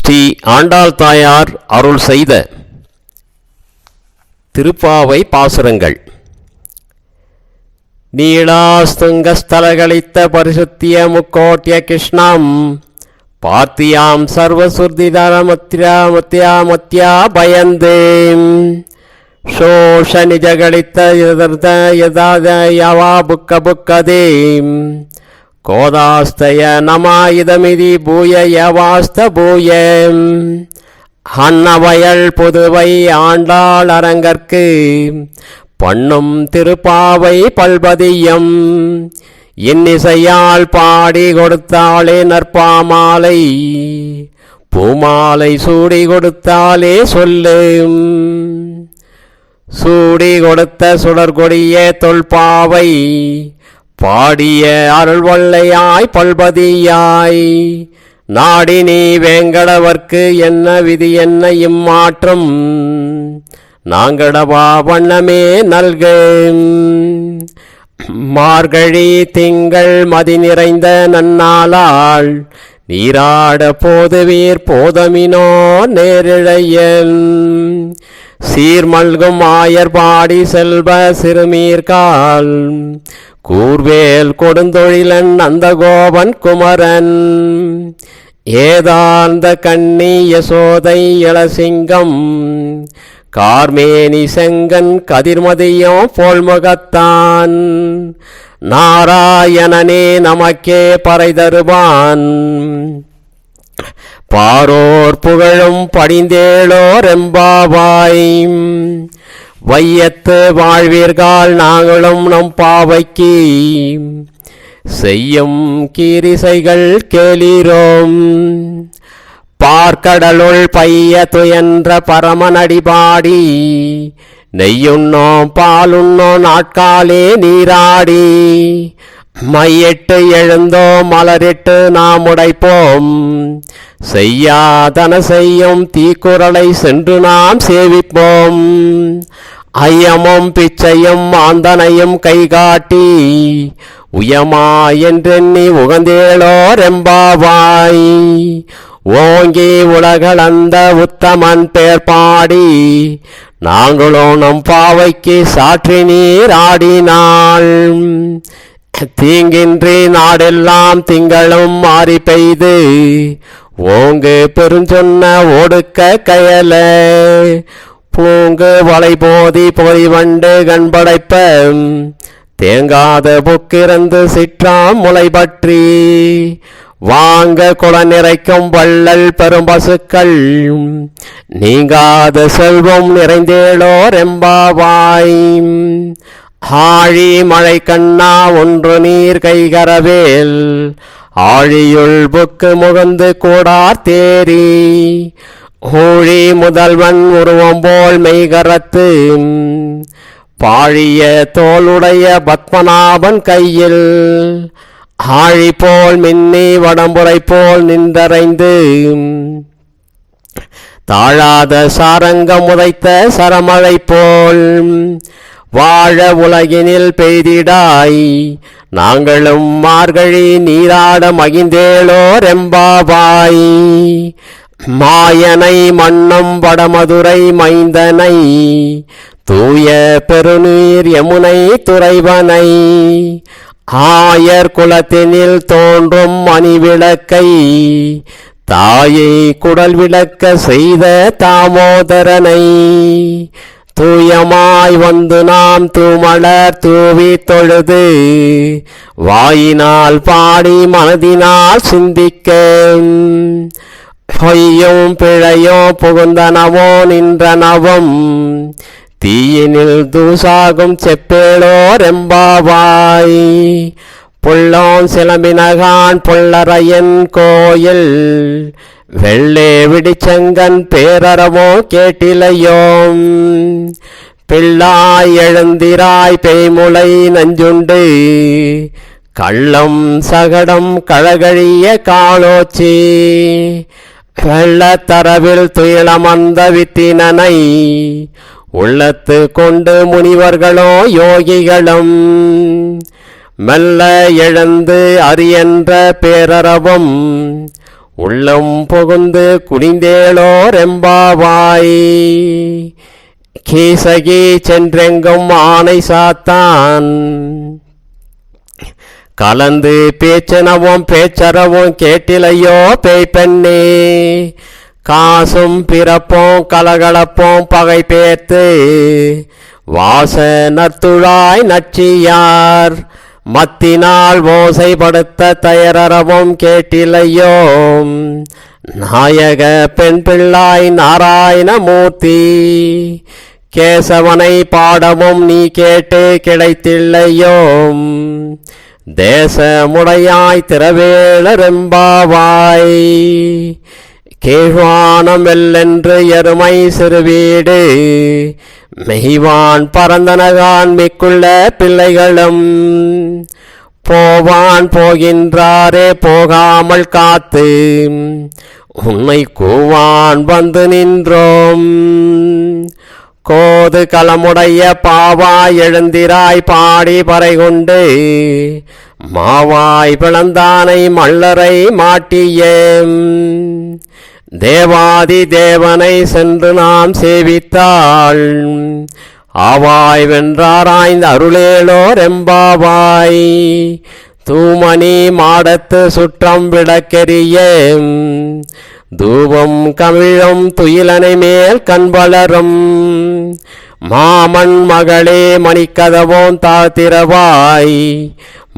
ஸ்ரீ ஆண்டாள் தாயார் அருள் செய்த திருப்பாவை பாசுரங்கள். நீளாஸ்துங்கஸ்தலகளித்த பரிசுத்திய முக்கோட்டிய கிருஷ்ணம் பார்த்தியாம் சர்வசுர்திதரமத்யா பயந்தே சோஷ நிஜகளித்த யதா புக்க புக்கதே கோதாஸ்தய நமாயுதமிதி பூய யவாஸ்த பூய அன்னவயல் புதுவை ஆண்டாள் அரங்கற்கு பண்ணும் திருப்பாவை பல்பதியம் இன்னிசையால் பாடி கொடுத்தாளே நற்பாமாலை பூமாலை சூடி கொடுத்தாலே சொல்லு சூடி கொடுத்த சுடர்கொடிய தொல்பாவை பாடிய அருள்வல்லையாய் பல்பதியாய் நாடி நீ வேங்கடவர்க்கு என்ன விதி என்ன இம்மாற்றம் நாங்கடவா வண்ணமே நல்க மார்கழி திங்கள் மதி நிறைந்த நன்னாளால் நீராட போதுவீர் போதமினோ நேரிழையன் சீர்மல்கும் ஆயர் பாடி செல்வ சிறுமீர்கால் கூர்வேல் கொடுந்தொழிலன் அந்த கோபன் குமரன் ஏதாந்த கண்ணி யசோதை இளசிங்கம் கார்மேனி செங்கன் கதிர்மதியம் போல்முகத்தான் நாராயணனே நமக்கே பறை தருவான் பாரோர் புகழும் படிந்தேளோர் எம்பாவாய் வையத்து வாழ்வீர்கள் நாங்களும் நம் பாவைக்கு செய்யும் கீரிசைகள் கேளீரோம் பார்க்கடலுள் பைய துயன்ற பரமனடிபாடி நெய்யுண்ணோம் பாலுண்ணோம் நாட்காலே நீராடி மையிட்டு எழுந்தோ மலரிட்டு நாம் உடைப்போம் செய்யாதன செய்யும் தீக்குறளை சென்று நாம் சேவிப்போம் ஐயமும் பிச்சையும் ஆந்தனையும் கைகாட்டி உயமா என்றெண்ணி உகந்தேளோர் எம்பாவாய் ஓங்கி உலகளந்த உத்தமன் பேர் பாடி நாங்களோ நம் பாவைக்கு சாற்றி நீர் ஆடினாள் தீங்கின்றி நாடெல்லாம் திங்களும் மாறி பெய்து ஓங்கு பெருஞ்சொன்ன ஒடுக்க கயல பூங்கு வளை போதி பொறிவண்டு கண்படைப்ப தேங்காத புக்கிருந்து சிற்றாம் முளை பற்றி வாங்க குள நிறைக்கும் வள்ளல் பெரும் பசுக்கள் நீங்காத செல்வம் நிறைந்தேளோர் எம்பாவாய் ஆழி மழை கண்ணா ஒன்று நீர் கைகரவேல் ஆழியுள் புக்கு முகந்து கூடார் தேரி ஊழி முதல்வன் உருவம் போல் மெய்கரத்து பாழிய தோளுடைய பத்மநாபன் கையில் ஆழி போல் மின்னி வடம்புரை போல் நின்றறைந்து தாழாத சாரங்கம் உதைத்த சரமழை போல் வாழ உலகினில் பெய்திடாய் நாங்களும் மார்கழி நீராட மகிழ்ந்தேளோர் எம்பாவாய் மாயனை மன்னம் வடமதுரை மைந்தனை தூய பெருநீர் யமுனை துறைவனை ஆயர் குலத்தினில் தோன்றும் மணிவிளக்கை தாயை குடல் விளக்க செய்த தாமோதரனை தூயமாய் வந்து நாம் தூமலர் தூவி தொழுது வாயினால் பாடி மனதினால் சிந்திக்க பொய்யும் பிழையோ புகுந்தனவோ நின்றனவும் தீயினில் தூசாகும் செப்பேளோர் எம்பாவாய் புள்ளோன் சிலம்பினகான் புள்ளரையன் கோயில் வெள்ளே விடிச்சங்கன் பேரறவோ கேட்டிலையோம் பிள்ளாய் எழுந்திராய் பேய்முளை நஞ்சுண்டு கள்ளம் சகடம் கழகழிய காலோச்சி வெள்ளத்தரவில் துயிலமர்ந்த வித்தினனை உள்ளத்து கொண்டு முனிவர்களோ யோகிகளும் மெல்ல எழுந்து அரியன்ற பேரறவும் உள்ளம் புகுந்து குனிந்தேளோர் எம்பாவாய். கீசகி சென்றெங்கும் ஆனை சாத்தான் கலந்து பேச்சனவும் பேச்சரவும் கேட்டிலையோ பேய்பெண்ணே. காசும் பிறப்போம் கலகலப்போம் பகை பேர்த்து வாச நத்துழாய் நச்சியார் மத்தினால் ஓசைப்படுத்த தயரறவும் கேட்டிலையோ. நாயக பெண் பிள்ளாய் நாராயணமூர்த்தி கேசவனை பாடமும் நீ கேட்டு கிடைத்தில்லையோ. தேசமுடையாய் திரவேளரெம்பாவாய். கீழ்வானம் வெல்லென்று எருமை சிறுவீடு மெய்வான் பரந்தனகான் மிக்குள்ள பிள்ளைகளும் போவான் போகின்றாரே போகாமல் காத்து உன்னை கூவான் வந்து நின்றோம். கோது களமுடைய பாவாய் எழுந்திராய் பாடி பறைகொண்டு மாவாய் பிளந்தானை மல்லரை மாட்டியே. தேவாதி தேவனை சென்று நாம் சேவித்தாள் ஆவாய் வென்றாராய்ந்த அருளேலோர் எம்பாவாய். தூமணி மாடத்து சுற்றம் விளக்கெரிய தூபம் கமிழும் துயிலனை மேல் கண்வளரும். மாமன் மகளே மணிக்கதவோன் தாத்திரவாய்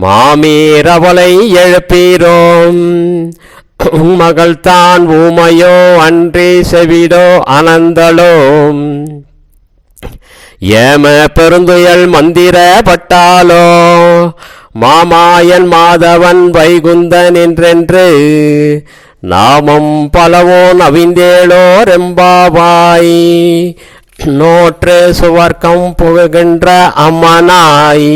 மாமீரவளை எழுப்பீரோம். மகள் தான் ஊமையோ அன்றி செவிடோ அனந்தலோ. ஏம பெருந்துயல் மந்திர பட்டாலோ மாமாயன் மாதவன் வைகுந்தன் என்றென்று நாமம் பலவோ நவிந்தேளோர் எம்பாவாய். நோற்று சுவர்க்கம் புகுகின்ற அம்மனாய்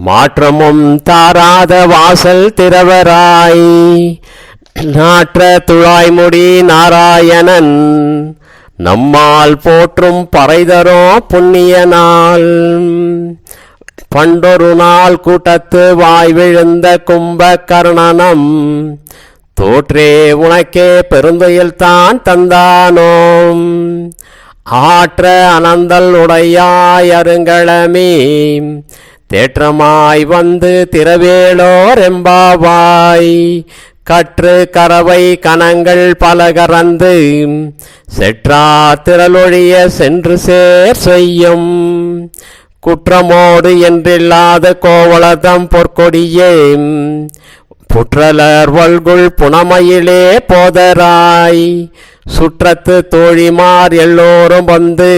மாற்றமும் தாராத வாசல் திறவராய். நாற்ற துழாய்முடி நாராயணன் நம்மால் போற்றும் பறைதரோ புண்ணிய நாள். பண்டொரு நாள் கூட்டத்து வாய் விழுந்த கும்ப கர்ணனம் தோற்றே உனக்கே பெருந்துயில் தான் தந்தானோம். ஆற்ற அனந்தல் உடையாய் அருங்களமே தேற்றமாய் வந்து திரவேளோர் எம்பாவாய். கற்று கறவை கணங்கள் பல கறந்து செற்றா திரளொழிய சென்று சேர் செய்யும். குற்றமோடு என்றில்லாத கோவலதம் பொற்கொடியே புற்றலர் வல்குள் புனமையிலே போதராய். சுற்றத்து தோழிமார் எல்லோரும் வந்து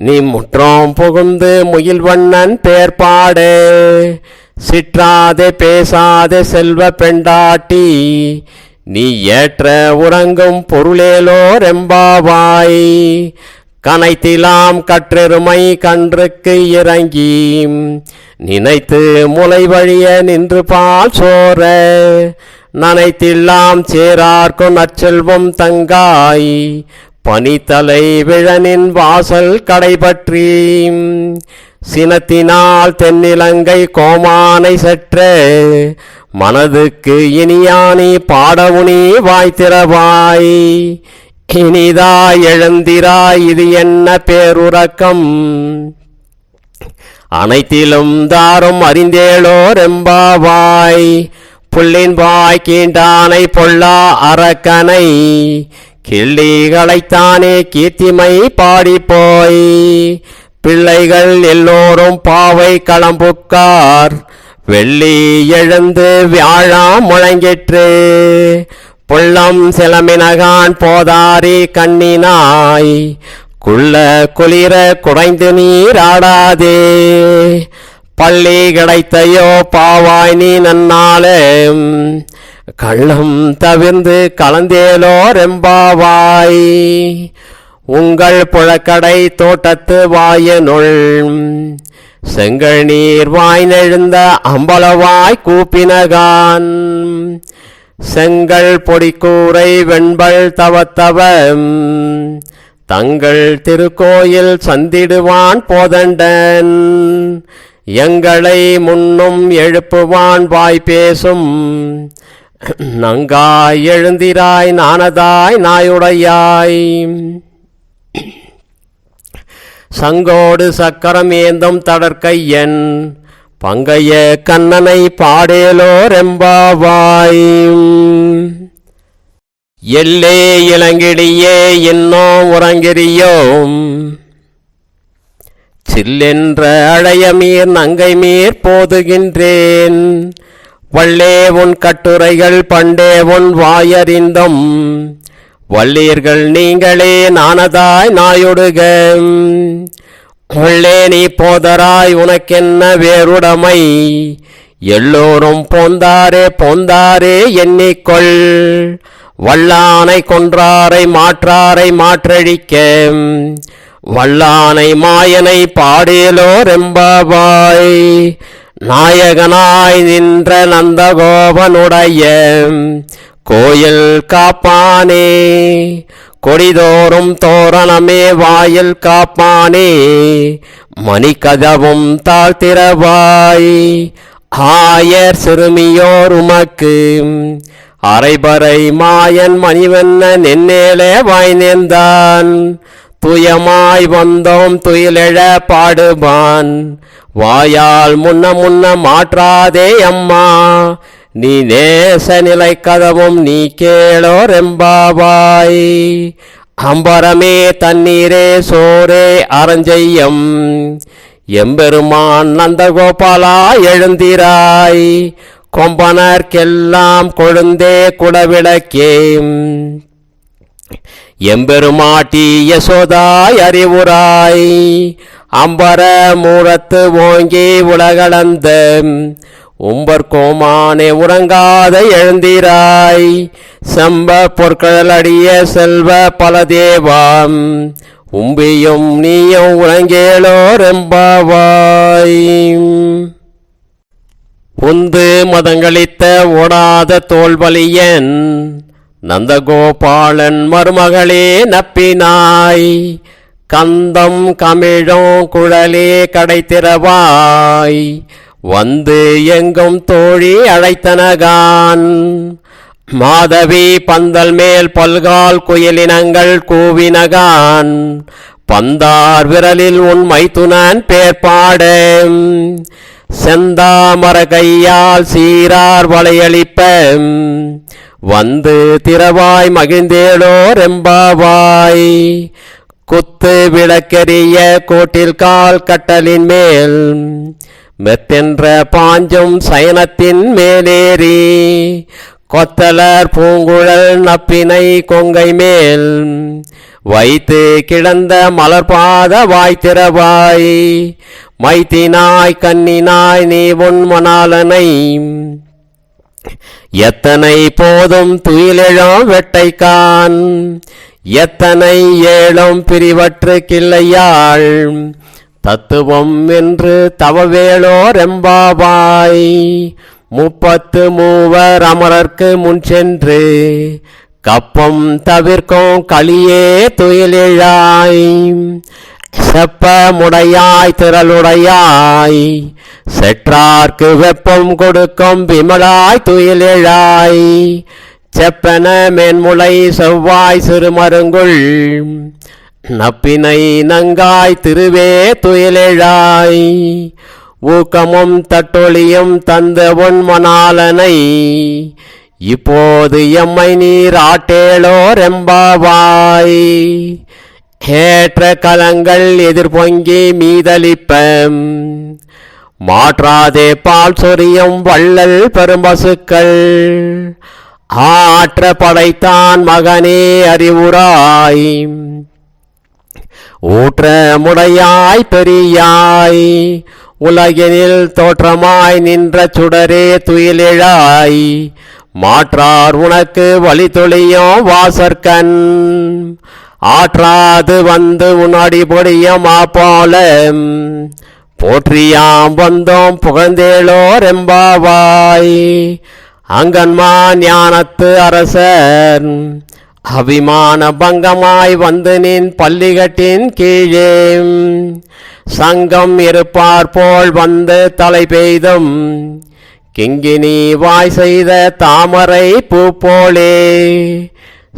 நீ முற்றோம் புகுந்து முகில்வண்ணன் பேர்பாடு. சிற்றாதே பேசாதே செல்வ பெண்டாட்டி நீ ஏற்ற உறங்கும் பொருளேலோர் எம்பாவாய். கனைத்திலாம் கற்றெருமை கன்றுக்கு இறங்கி நினைத்து முளை வழிய நின்று பால் சோர. நனைத்தில்லாம் சேரார்க்கும் நற்செல்வம் தங்காய் பனித்தலை விழனின் வாசல் கடைபற்றி. சினத்தினால் தென்னிலங்கை கோமானை சற்ற மனதுக்கு இனியானி பாடவுனி வாய்த்திரவாய். இனிதாய் எழுந்திராய் இது என்ன பேருறக்கம் அனைத்திலும் தாரும் அறிந்தேளோர் எம்பாவாய். புள்ளின் வாய் கீண்டானை பொல்லா அரக்கனை கிள்ளிகளைத்தானே கீர்த்திமை பாடிப்போய். பிள்ளைகள் எல்லோரும் பாவை களம்புக்கார் வெள்ளி எழுந்து வியாழாம் முழங்கிற்று. புள்ளம் சிலமினகான் போதாரி கண்ணினாய் குள்ள குளிர குடைந்து நீராடாதே. பள்ளி கிடைத்தையோ பாவாய் நீ நன்னாலே கள்ளம் தவிர்ந்து கலந்தேலோர் எம்பாவாய். உங்கள் புழக்கடை தோட்டத்து வாயனுள் செங்கல் நீர் வாய் நெழுந்த அம்பலவாய் கூப்பினகான். செங்கல் பொடிக்கூரை வெண்பல் தவத்தவ தங்கள் திருக்கோயில் சந்திடுவான் போதண்டன். எங்களை முன்னும் எழுப்புவான் வாய் பேசும் நங்காய் எழுந்திராய் நானதாய் நாயுடையாய் சங்கோடு சக்கரம் ஏந்தும் தடற்கையன் பங்கைய கண்ணனை பாடேலோரெம்பாவாய். எல்லே இளங்கிடியே இன்னும் உறங்கிறியோம் சில்லென்ற அழையமீர் நங்கை மீர் போதுகின்றேன். வள்ளே உன் கட்டுரைகள் பண்டே உன் வாயறிந்தும் வள்ளீர்கள் நீங்களே நானதாய் நாயுடுக. உள்ளே நீ போதராய் உனக்கென்ன வேறுடைமை எல்லோரும் போந்தாரே போந்தாரே எண்ணிக்கொள். வல்லானை கொன்றாரை மாற்றாரை மாற்றழிக்க வல்லானை மாயனை பாடேலோரெம்பாவாய். நாயகனாய் நின்ற நந்தகோபனுடைய கோயில் காப்பானே கொடிதோறும் தோரணமே வாயில் காப்பானே மணிக்கதவும் தாழ்த்திரவாய். ஆயர் சிறுமியோர் உமக்கு அரைபறை மாயன் மணிவண்ண நென்னேலே வாய் நேர்ந்தான். துயமாய் வந்தோம் துயிலெழ பாடுவான் வாயால் முன்ன முன்ன மாற்றாதே அம்மா. நீ நேச நிலை கதவும் நீ கேளோரெம்பாவாய். அம்பரமே தண்ணீரே சோரே அரஞ்செய்யம் எம்பெருமான் நந்தகோபாலா எழுந்திராய். கொம்பனர்க்கெல்லாம் கொழுந்தே குடவிளக்கே எம்பெருமாட்டி யசோதாய் அறிவுராய். அம்பர மூரத்து ஓங்கி உலகளந்த உம்பர்கோமானே உறங்காத எழுந்திராய். செம்ப பொற்கழலடிய செல்வ பலதேவாம் உம்பியும் நீயும் உறங்கேலோரெம்பாவாய். உந்து மதங்களித்த ஓடாத தோல்வலியன் நந்தகோபாலன் மருமகளே நப்பினாய். கந்தம் கமிழும் குழலே கடைத்திரவாய் வந்து எங்கும் தோழி அழைத்தனகான். மாதவி பந்தல் மேல் பல்கால் குயிலினங்கள் கூவினகான். பந்தார் விரலில் உன் மைத்துனன் பேர்பாட செந்தாமர கையால் சீரார் வளையளிப்ப வந்து திரவாய் மகிழ்ந்தேலோரெம்பாவாய். குத்து விளக்கெரிய கோட்டில் கால் கட்டலின் மேல் மெத்தென்ற பாஞ்சும் சயனத்தின் மேலேறி கொத்தலர் பூங்குழல் நப்பினை கொங்கை மேல் வைத்து கிடந்த மலர்பாத வாய்த்திரவாய். மைத்தினாய் கண்ணினாய் நீ உன் மணாலனை எத்தனை போதும் துயிலெழும் வெட்டைக்கான். எத்தனை ஏழும் பிரிவற்று கிள்ளையாள் தத்துவம் என்று தவவேளோரெம்பாவாய். 33 அமரர்க்கு முன் சென்று கப்பம் தவிர்க்கும் களியே துயிலெழாய். செப்ப முடையாய் திரளுடையாய் செற்றார்க்கு வெப்பம் கொடுக்கும் விமலாய் துயிலெழாய். செப்பன மேன்முளை செவ்வாய் சிறுமருங்குள் நப்பினை நங்காய் திருவே துயிலெழாய். ஊக்கமும் தட்டொழியும் தந்த உன் மணாலனை இப்போது எம்மை நீர் ஆட்டேலோரெம்பாவாய். ஏற்ற கலங்கள் எதிர்பொங்கி மீதளிப்ப மாற்றாதே பால் சொரியும் வள்ளல் பெரும்பசுக்கள். ஆற்ற படைத்தான் மகனே அறிவுராய் ஊற்ற முடையாய் பெரியாய். உலகினில் தோற்றமாய் நின்ற சுடரே துயிலெழாய். மாற்றார் உனக்கு வழி தொழியும் வாசற்கண் ஆற்றாது வந்து உன் அடிபொடியும் ஆப்போல போற்றியாம் வந்தோம் புகழ்ந்தேலோரெம்பாவாய். அங்கன்மா ஞானத்து அரசர் அபிமான பங்கமாய் வந்து நின் பள்ளிகட்டின் கீழே சங்கம் இருப்பார் போல் வந்து தலை பெய்தும் கிங்கினி வாய் செய்த தாமரை பூ போலே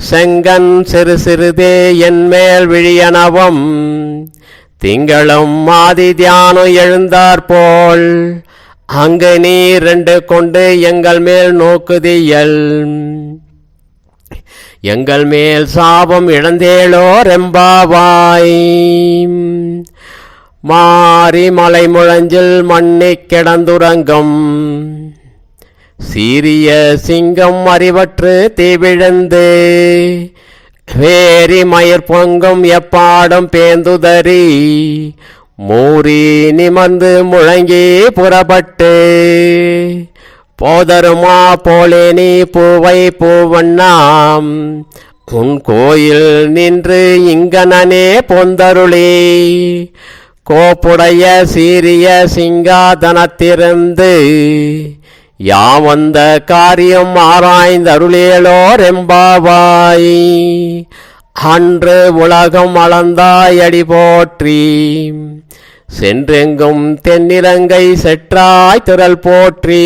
செங்கன் சிறு சிறுதே என் மேல் விழியனவும் திங்களும் ஆதி தியானம் எழுந்தாற்போல் அங்கு நீ 2 கொண்டு எங்கள் மேல் நோக்குதியல். எங்கள் மேல் சாபம் இழந்தேளோர் எம்பாவாய். மாறி மலை முழஞ்சில் மண்ணிக் கிடந்துறங்கும் சீரிய சிங்கம் அறிவற்று தீவிழந்து வேரி மயிர் பொங்கும் எப்பாடும் பேந்துதறி மூறி நிமர்ந்து முழங்கி புறப்பட்டு போதருமா போலே நீ பூவை பூவண்ணாம் உன் கோயில் நின்று இங்கனே பொந்தருளி கோப்புடைய சீரிய சிங்காதனத்திருந்து யாம் வந்த காரியம் ஆராய்ந்தருளேலோர் எம்பாவாய். அன்று உலகம் அளந்தாயடி போற்றி சென்றெங்கும் தென்னிலங்கை செற்றாய் திரள் போற்றி.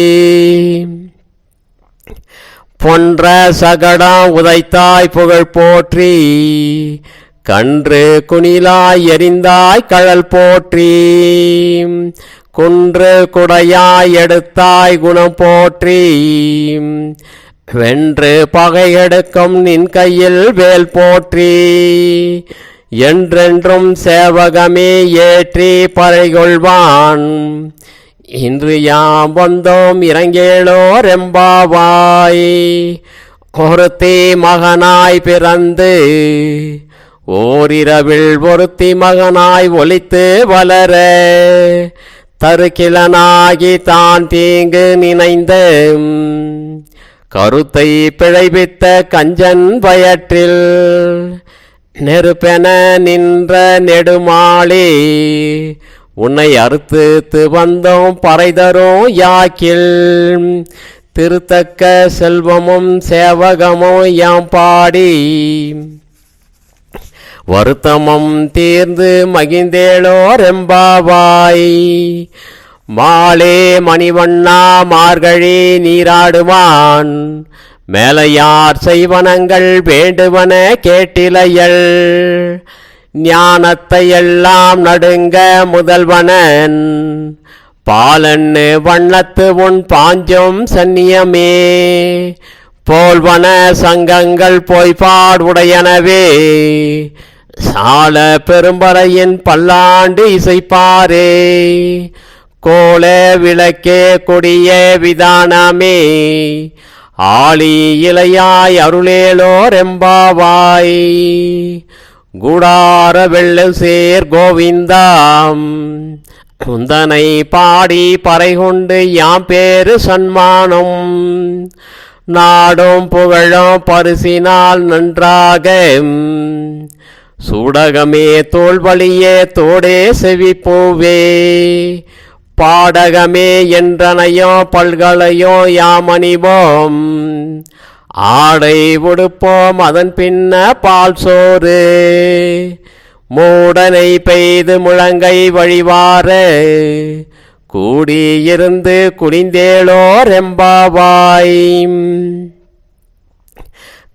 பொன்ற சகடம் உதைத்தாய் புகழ் போற்றி கன்று குணிலாய் எரிந்தாய் கழல் போற்றி. குன்று குடையாய் எடுத்தாய் குணம் போற்றி வென்று பகை எடுக்கும் நின் கையில் வேல் போற்றி. என்றென்றும் சேவகமே ஏற்றி பறைகொள்வான் இன்று யாம் வந்தோம் இறங்கேளோர் எம்பாவாய். ஒருத்தி மகனாய் பிறந்து ஓரிரவில் ஒருத்தி மகனாய் ஒலித்து வளர தருக்கிலனாகி தான் தீங்கு நினைந்த கருத்தை பிழைப்பித்த கஞ்சன் வயற்றில் நெருப்பென நின்ற நெடுமாளே உன்னை அறுத்து வந்தோம் பறைதரும் யாக்கில். திருத்தக்க செல்வமும் சேவகமும் யாம் பாடி வருத்தமும் தீர்ந்து மகிழ்ந்தேளோர் எம்பாவாய். மாலே மணிவண்ணா மார்கழி நீராடுவான் மேலையார் செய்வனங்கள் வேண்டுவன கேட்டிலையல். ஞானத்தை எல்லாம் நடுங்க முதல்வனன் பாலன்னு வண்ணத்து உன் பாஞ்சும் சன்னியமே போல்வன சங்கங்கள் பொய்பாடுடையனவே சால பெரும்பறையின் பல்லாண்டு இசைப்பாரே. கோல விளக்கே கொடிய விதானமே ஆளி இலையாய் அருளேலோர் எம்பாவாய். கூடார வெள்ளல் சேர் கோவிந்தாம் குந்தனை பாடி பறைகொண்டு யாம் பேரு சன்மானம் நாடும் புகழும் பரிசினால் நன்றாக சூடகமே தோல்வழியே தோடே செவிப்பூவே பாடகமே என்றனையோ பல்கலையோ யாமணிவோம் ஆடை உடுப்போம் அதன் பின்ன பால் சோறு மூடனை பெய்து முழங்கை வழிவார கூடியிருந்து குனிந்தேளோர் எம்பாவாய்.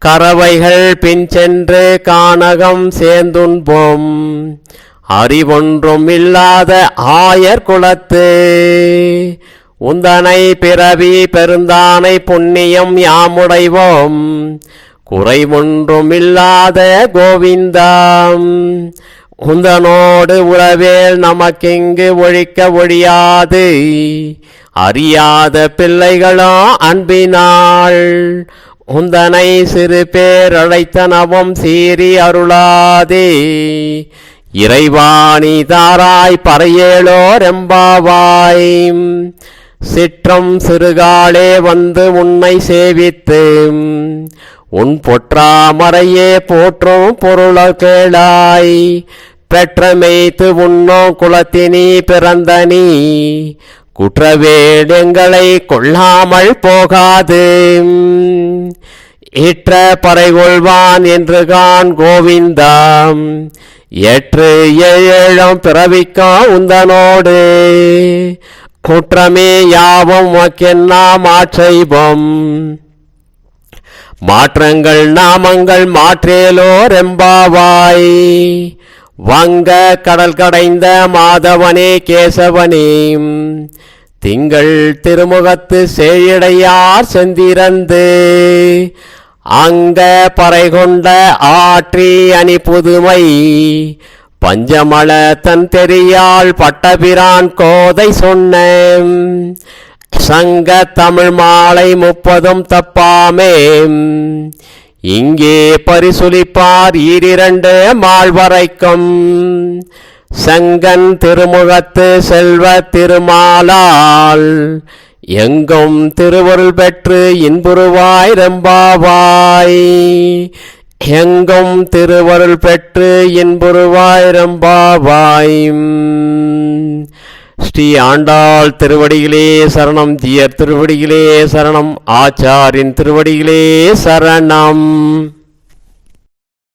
கறவைகள் பின் சென்று கானகம் சேர்ந்துண்போம் அறிவொன்றும் இல்லாத ஆயர் குலத்து உந்தனை பிறவி பெருந்தானை புண்ணியம் யாமுடைவோம் குறைவொன்றும் இல்லாத கோவிந்தாம். உந்தனோடு உறவேல் நமக்கிங்கு ஒழிக்க ஒழியாது அறியாத பிள்ளைகளோ அன்பினாள் உந்தனை சிறு பேர் அழைத்தனவும் சீறி அருளாதே இறைவாணி தாராய் பறையேளோர் எம்பாவாய். சிற்றம் சிறுகாலே வந்து உன்னை சேவித்து உன் பொற்றாமரையே போற்றும் பொருள கேளாய் பெற்றமைத்து உன்னோ குலத்தினி பிறந்த நீ குற்றவேல் எங்களை கொள்ளாமல் போகாது ஈற்ற பறைகொள்வான் என்று கான் கோவிந்தாம் ஏற்று ஏழம் பிறவிக்கா உந்தனோடு குற்றமே யாவும் உமக்கெல்லாம் ஆட்சேபம். மாற்றங்கள் நாமங்கள் மாற்றேலோர் எம்பாவாய். வங்க கடல் கடைந்த மாதவனே கேசவனே, திங்கள் திருமுகத்து சேயிடையார் செந்திரந்து, அங்க பறை கொண்ட ஆற்றி அணி புதுமை, பஞ்சமள தன் தெரியாள் பட்டபிரான் கோதை சொன்ன, சங்க தமிழ் மாலை 30 தப்பாமே, இங்கே பரிசுலிப்பார் 2 மால்வரைக்கும், செங்கன் திருமுகத்து செல்வ திருமாலால், எங்கும் திருவருள் பெற்று இன்புருவாய் ரெம்பாவாய். எங்கும் திருவருள் பெற்று இன்புருவாய் ரெம்பாவாய். ஸ்ரீ ஆண்டாள் திருவடிகளே சரணம். ஜீயர் திருவடிகளே சரணம். ஆச்சாரின் திருவடிகளே சரணம்.